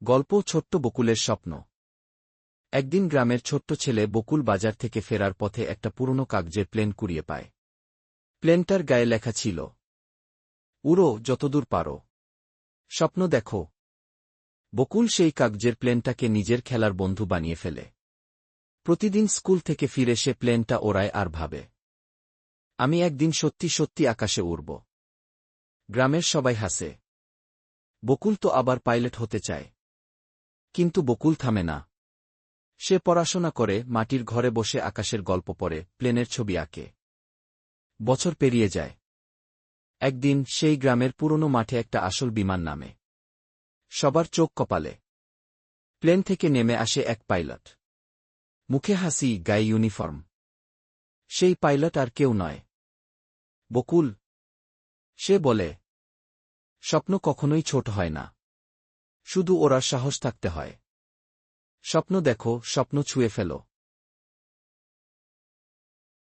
গল্প ছোট্ট বকুলের স্বপ্ন। একদিন গ্রামের ছোট্ট ছেলে বকুল বাজার থেকে ফেরার পথে একটা পুরনো কাগজের প্লেন কুড়িয়ে পায়। প্লেনটার গায়ে লেখা ছিল, উড়ো যতদূর পারো, স্বপ্ন দেখো। বকুল সেই কাগজের প্লেনটাকে নিজের খেলার বন্ধু বানিয়ে ফেলে। প্রতিদিন স্কুল থেকে ফিরে সে প্লেনটা ওড়ায় আর ভাবে, আমি একদিন সত্যি সত্যি আকাশে উড়ব। গ্রামের সবাই হাসে। বকুল তো আবার পাইলট হতে চায়। কিন্তু বকুল থামে না। সে পড়াশোনা করে, মাটির ঘরে বসে আকাশের গল্প পড়ে, প্লেনের ছবি আঁকে। বছর পেরিয়ে যায়। একদিন সেই গ্রামের পুরনো মাঠে একটা আসল বিমান নামে। সবার চোখ কপালে। প্লেন থেকে নেমে আসে এক পাইলট। মুখে হাসি, গায়ে ইউনিফর্ম। সেই পাইলট আর কেউ নয়, বকুল। সে বলে, স্বপ্ন কখনোই ছোট হয় না, শুধু ওরা সাহস থাকতে হয়। স্বপ্ন দেখো, স্বপ্ন ছুঁয়ে ফেলো।